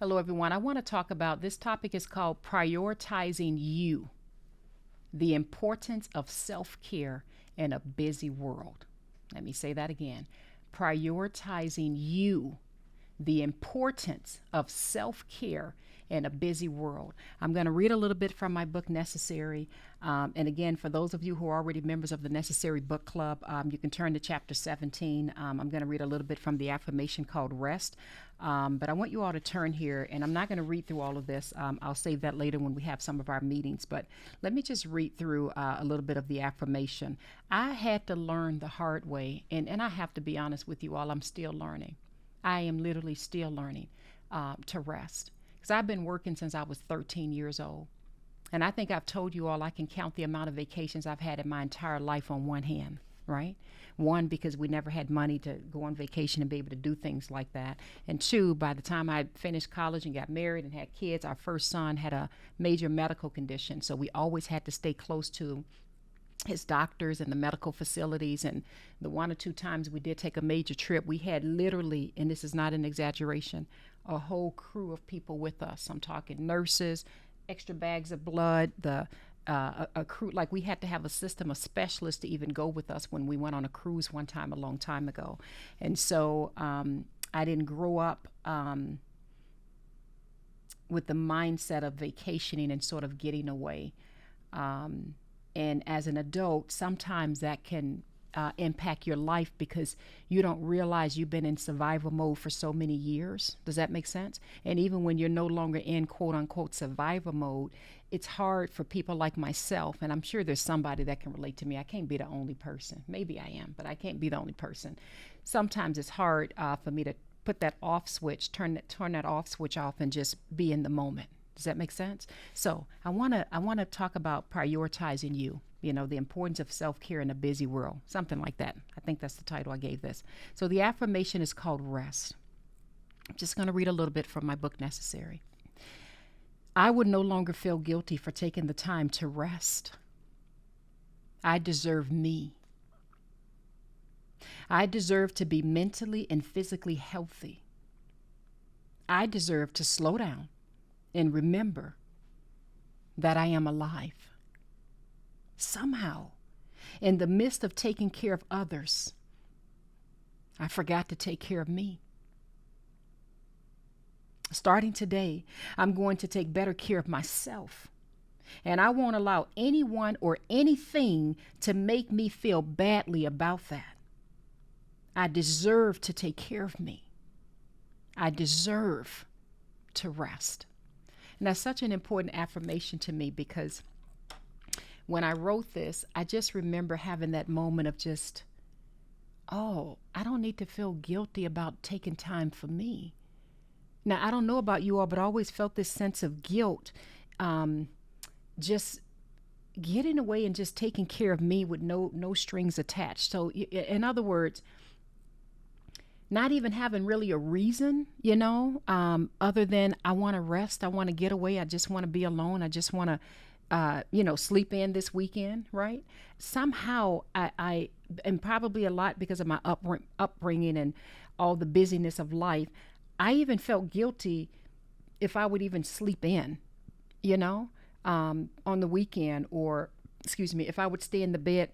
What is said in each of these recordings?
Hello, everyone. I want to talk about this topic is called prioritizing you, the importance of self care in a busy world. Let me say that again. Prioritizing you, the importance of self care in a busy world. I'm going to read a little bit from my book, Necessary. And again, for those of you who are already members of the Necessary Book Club, you can turn to chapter 17. I'm going to read a little bit from the affirmation called Rest. But I want you all to turn here, and I'm not going to read through all of this. I'll save that later when we have some of our meetings. But let me just read through a little bit of the affirmation. I had to learn the hard way, and I have to be honest with you all, I'm still learning. I am literally still learning to rest. Because I've been working since I was 13 years old. And I think I've told you all I can count the amount of vacations I've had in my entire life on one hand, right? One, because we never had money to go on vacation and be able to do things like that. And two, by the time I finished college and got married and had kids, our first son had a major medical condition. So we always had to stay close to his doctors and the medical facilities. And the one or two times we did take a major trip, we had literally, and this is not an exaggeration, a whole crew of people with us. I'm talking nurses, extra bags of blood, a crew. Like, we had to have a system of specialists to even go with us when we went on a cruise one time a long time ago. And so I didn't grow up with the mindset of vacationing and sort of getting away. And as an adult, sometimes that can impact your life because you don't realize you've been in survival mode for so many years. Does that make sense? And even when you're no longer in quote unquote survival mode, it's hard for people like myself. And I'm sure there's somebody that can relate to me. I can't be the only person. Maybe I am, but I can't be the only person. Sometimes it's hard for me to put that off switch, turn that off switch off and just be in the moment. Does that make sense? So I want to talk about prioritizing you, the importance of self-care in a busy world, something like that. I think that's the title I gave this. So the affirmation is called Rest. I'm just going to read a little bit from my book, Necessary. I would no longer feel guilty for taking the time to rest. I deserve me. I deserve to be mentally and physically healthy. I deserve to slow down and remember that I am alive. Somehow, in the midst of taking care of others, I forgot to take care of me. Starting today, I'm going to take better care of myself. And I won't allow anyone or anything to make me feel badly about that. I deserve to take care of me. I deserve to rest. And that's such an important affirmation to me because when I wrote this, I just remember having that moment of just, oh, I don't need to feel guilty about taking time for me. Now, I don't know about you all, but I always felt this sense of guilt, just getting away and just taking care of me with no strings attached. So in other words, not even having really a reason, other than I want to rest. I want to get away. I just want to be alone. I just want to, sleep in this weekend, right? Somehow I and probably a lot because of my upbringing and all the busyness of life, I even felt guilty if I would even sleep in, on the weekend, or, if I would stay in the bed,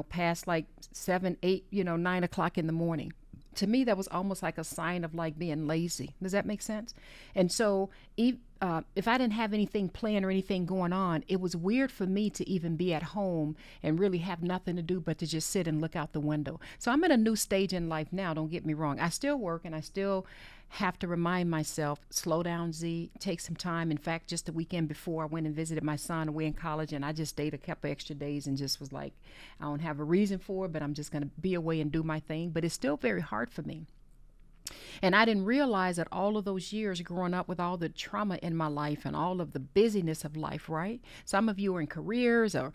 past like 7, 8, 9 o'clock in the morning. To me, that was almost like a sign of like being lazy. Does that make sense? And so if I didn't have anything planned or anything going on, it was weird for me to even be at home and really have nothing to do but to just sit and look out the window. So I'm at a new stage in life now. Don't get me wrong. I still work and I still have to remind myself, slow down, Z, take some time. In fact, just the weekend before, I went and visited my son away in college, and I just stayed a couple extra days and just was like, I don't have a reason for it, but I'm just going to be away and do my thing. But it's still very hard for me. And I didn't realize that all of those years growing up with all the trauma in my life and all of the busyness of life, right? Some of you are in careers or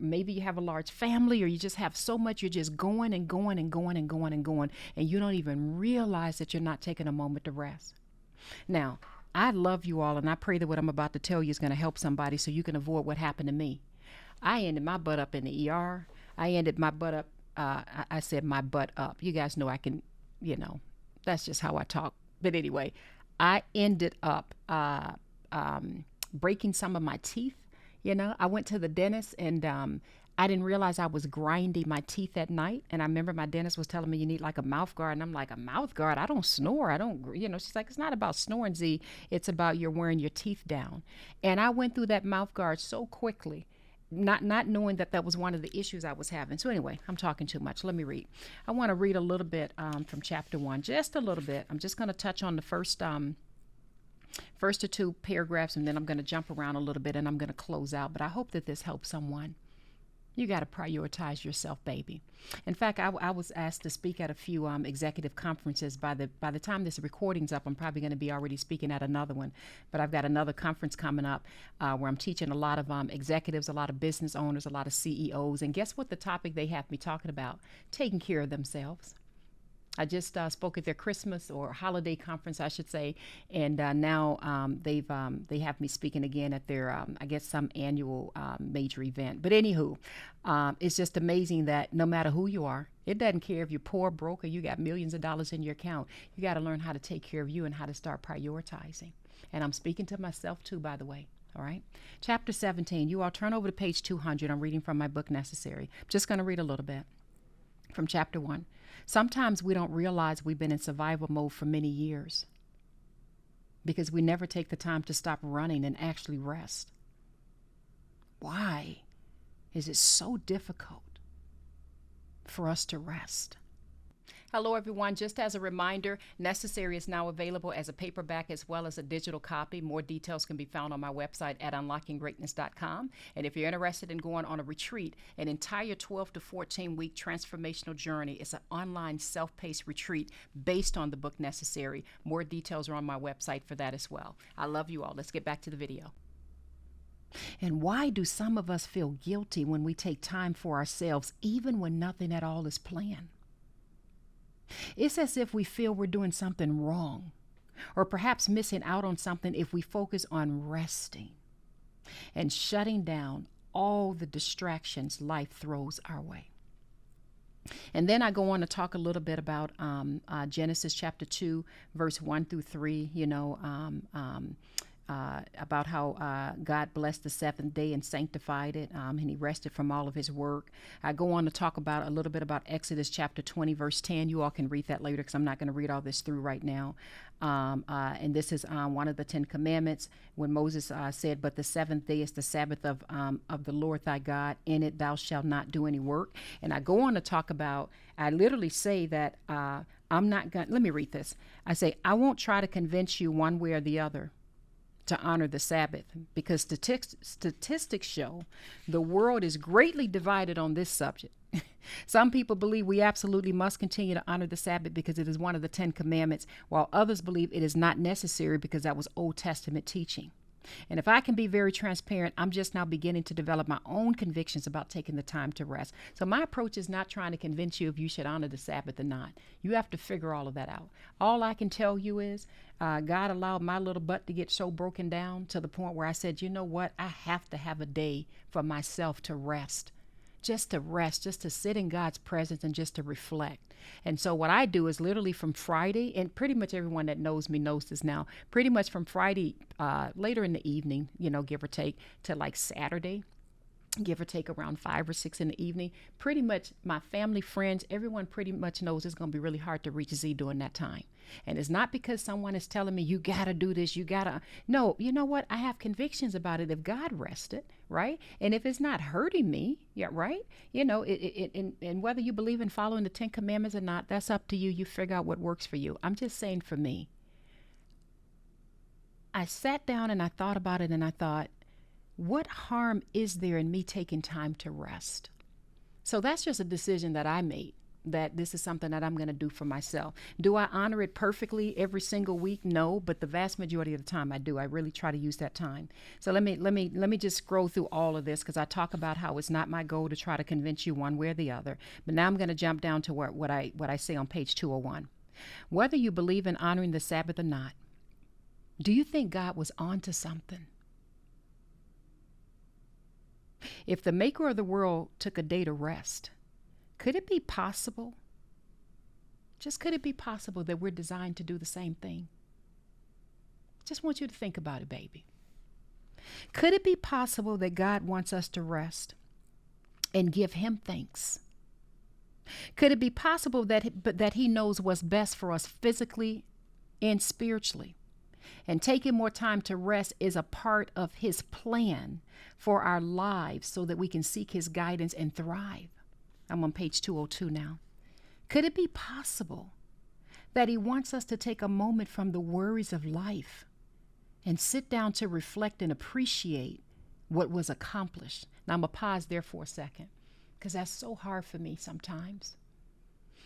maybe you have a large family, or you just have so much, you're just going and going and going and going and going, and you don't even realize that you're not taking a moment to rest. Now, I love you all, and I pray that what I'm about to tell you is going to help somebody so you can avoid what happened to me. I ended my butt up in the ER. I ended my butt up. I said my butt up. You guys know I can, that's just how I talk. But anyway, I ended up breaking some of my teeth. I went to the dentist, and I didn't realize I was grinding my teeth at night. And I remember my dentist was telling me you need like a mouth guard. And I'm like, a mouth guard? I don't snore. I don't, she's like, it's not about snoring, Z. It's about you're wearing your teeth down. And I went through that mouth guard so quickly, not knowing that was one of the issues I was having. So anyway, I'm talking too much. Let me read. I want to read a little bit from chapter 1, just a little bit. I'm just going to touch on the first or two paragraphs, and then I'm going to jump around a little bit, and I'm going to close out. But I hope that this helps someone. You got to prioritize yourself, baby. In fact, I was asked to speak at a few executive conferences. By the time this recording's up, I'm probably going to be already speaking at another one. But I've got another conference coming up where I'm teaching a lot of executives, a lot of business owners, a lot of CEOs. And guess what the topic they have me talking about? Taking care of themselves. I just spoke at their Christmas or holiday conference, I should say, and now they have me speaking again at their, I guess, some annual major event. But anywho, it's just amazing that no matter who you are, it doesn't care if you're poor, broke, or you got millions of dollars in your account. You got to learn how to take care of you and how to start prioritizing. And I'm speaking to myself too, by the way. All right. Chapter 17. You all turn over to page 200. I'm reading from my book, Necessary. I'm just going to read a little bit from chapter 1. Sometimes we don't realize we've been in survival mode for many years because we never take the time to stop running and actually rest. Why is it so difficult for us to rest? Hello, everyone. Just as a reminder, Necessary is now available as a paperback as well as a digital copy. More details can be found on my website at unlockinggreatness.com. And if you're interested in going on a retreat, an entire 12 to 14-week transformational journey, it's an online self-paced retreat based on the book Necessary. More details are on my website for that as well. I love you all. Let's get back to the video. And why do some of us feel guilty when we take time for ourselves, even when nothing at all is planned? It's as if we feel we're doing something wrong, or perhaps missing out on something if we focus on resting and shutting down all the distractions life throws our way. And then I go on to talk a little bit about Genesis chapter 2, verse 1 through 3, about how God blessed the seventh day and sanctified it, and he rested from all of his work. I go on to talk about a little bit about Exodus chapter 20, verse 10. You all can read that later because I'm not going to read all this through right now. And this is one of the 10 commandments when Moses said, but the seventh day is the Sabbath of the Lord thy God. In it thou shalt not do any work. And I go on to talk about, I literally say that I'm not going to, let me read this. I say, I won't try to convince you one way or the other to honor the Sabbath, because statistics show the world is greatly divided on this subject. Some people believe we absolutely must continue to honor the Sabbath because it is one of the 10 commandments, while others believe it is not necessary because that was Old Testament teaching. And if I can be very transparent, I'm just now beginning to develop my own convictions about taking the time to rest. So my approach is not trying to convince you if you should honor the Sabbath or not. You have to figure all of that out. All I can tell you is God allowed my little butt to get so broken down to the point where I said, you know what? I have to have a day for myself to rest. Just to sit in God's presence and just to reflect. And so what I do is literally from Friday, and pretty much everyone that knows me knows this now, pretty much from Friday later in the evening, give or take, to like Saturday, give or take around 5 or 6 in the evening, pretty much my family, friends, everyone pretty much knows it's going to be really hard to reach Z during that time. And it's not because someone is telling me, you got to do this, no, you know what? I have convictions about it. If God rested, right? And if it's not hurting me, yeah, right? And whether you believe in following the 10 commandments or not, that's up to you. You figure out what works for you. I'm just saying for me, I sat down and I thought about it and I thought, what harm is there in me taking time to rest? So that's just a decision that I made, that this is something that I'm going to do for myself. Do I honor it perfectly every single week? No, but the vast majority of the time I do. I really try to use that time. So let me just scroll through all of this because I talk about how it's not my goal to try to convince you one way or the other. But now I'm going to jump down to what I say on page 201. Whether you believe in honoring the Sabbath or not, do you think God was onto something? If the maker of the world took a day to rest, could it be possible? Just could it be possible that we're designed to do the same thing? Just want you to think about it, baby. Could it be possible that God wants us to rest and give him thanks? Could it be possible that he knows what's best for us physically and spiritually? And taking more time to rest is a part of his plan for our lives so that we can seek his guidance and thrive. I'm on page 202 now. Could it be possible that he wants us to take a moment from the worries of life and sit down to reflect and appreciate what was accomplished? Now I'm going to pause there for a second because that's so hard for me sometimes.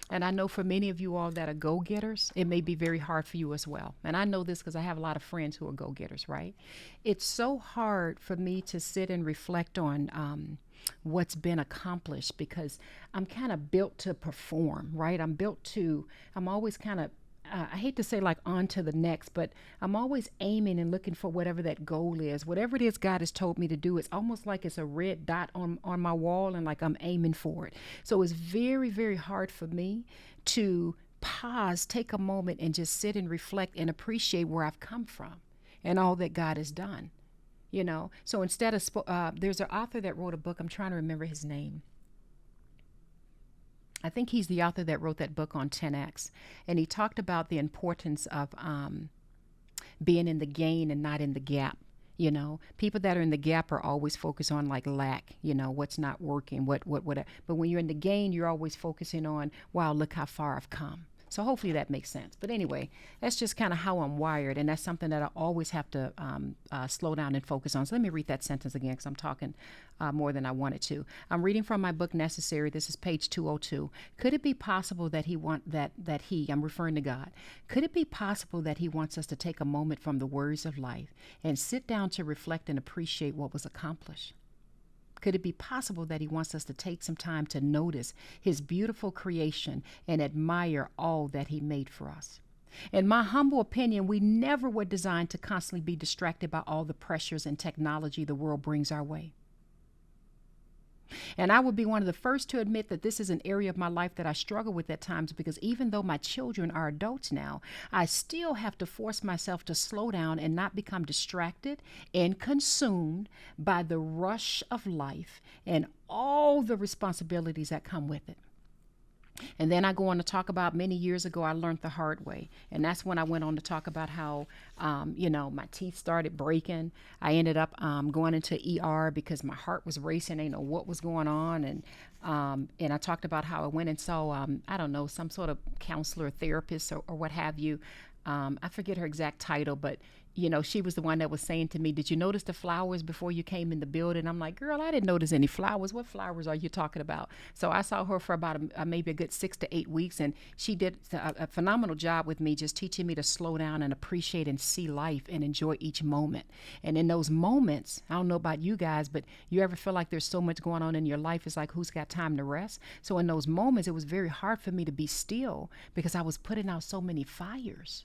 And I know for many of you all that are go-getters, it may be very hard for you as well. And I know this because I have a lot of friends who are go-getters, right? It's so hard for me to sit and reflect on what's been accomplished because I'm kind of built to perform, right? I'm always kind of, I hate to say like on to the next, but I'm always aiming and looking for whatever that goal is. Whatever it is God has told me to do, it's almost like it's a red dot on my wall and like I'm aiming for it. So it's very, very hard for me to pause, take a moment and just sit and reflect and appreciate where I've come from and all that God has done. You know, so instead of, there's an author that wrote a book, I'm trying to remember his name. I think he's the author that wrote that book on 10X. And he talked about the importance of being in the gain and not in the gap. You know, people that are in the gap are always focused on like lack, you know, what's not working, what. But when you're in the gain, you're always focusing on, wow, look how far I've come. So hopefully that makes sense. But anyway, that's just kind of how I'm wired. And that's something that I always have to slow down and focus on. So let me read that sentence again because I'm talking more than I wanted to. I'm reading from my book, Necessary. This is page 202. Could it be possible that I'm referring to God. Could it be possible that he wants us to take a moment from the worries of life and sit down to reflect and appreciate what was accomplished? Could it be possible that he wants us to take some time to notice his beautiful creation and admire all that he made for us? In my humble opinion, we never were designed to constantly be distracted by all the pressures and technology the world brings our way. And I would be one of the first to admit that this is an area of my life that I struggle with at times because even though my children are adults now, I still have to force myself to slow down and not become distracted and consumed by the rush of life and all the responsibilities that come with it. And then I go on to talk about many years ago, I learned the hard way. And that's when I went on to talk about how, my teeth started breaking. I ended up going into ER because my heart was racing. I didn't know what was going on. And I talked about how I went and saw, some sort of counselor, therapist or what have you. I forget her exact title, but she was the one that was saying to me, did you notice the flowers before you came in the building? I'm like, girl, I didn't notice any flowers. What flowers are you talking about? So I saw her for about maybe a good 6 to 8 weeks. And she did a phenomenal job with me, just teaching me to slow down and appreciate and see life and enjoy each moment. And in those moments, I don't know about you guys, but you ever feel like there's so much going on in your life? It's like, who's got time to rest? So in those moments, it was very hard for me to be still because I was putting out so many fires.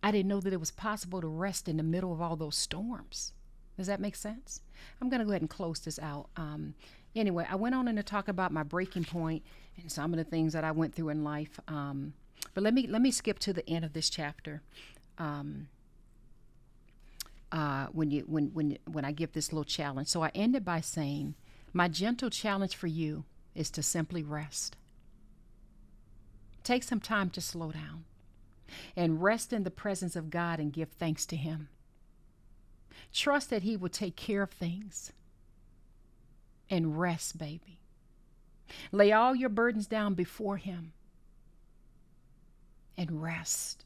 I didn't know that it was possible to rest in the middle of all those storms. Does that make sense? I'm going to go ahead and close this out. Anyway, I went on in to talk about my breaking point and some of the things that I went through in life. But let me skip to the end of this chapter. When I give this little challenge. So I ended by saying, my gentle challenge for you is to simply rest. Take some time to slow down and rest in the presence of God and give thanks to him. Trust that he will take care of things. And rest, baby. Lay all your burdens down before him and rest.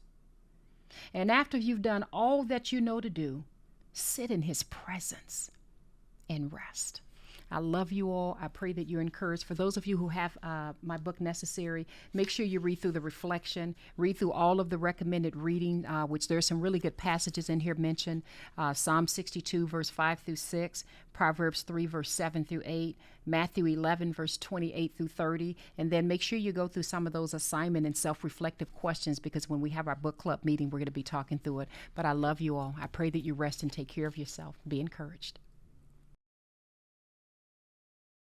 And after you've done all that you know to do, sit in his presence and rest. I love you all. I pray that you're encouraged. For those of you who have my book, Necessary, make sure you read through the reflection, read through all of the recommended reading, which there's some really good passages in here mentioned. Psalm 62, verse 5 through 6, Proverbs 3, verse 7 through 8, Matthew 11, verse 28 through 30. And then make sure you go through some of those assignment and self-reflective questions, because when we have our book club meeting, we're going to be talking through it. But I love you all. I pray that you rest and take care of yourself. Be encouraged.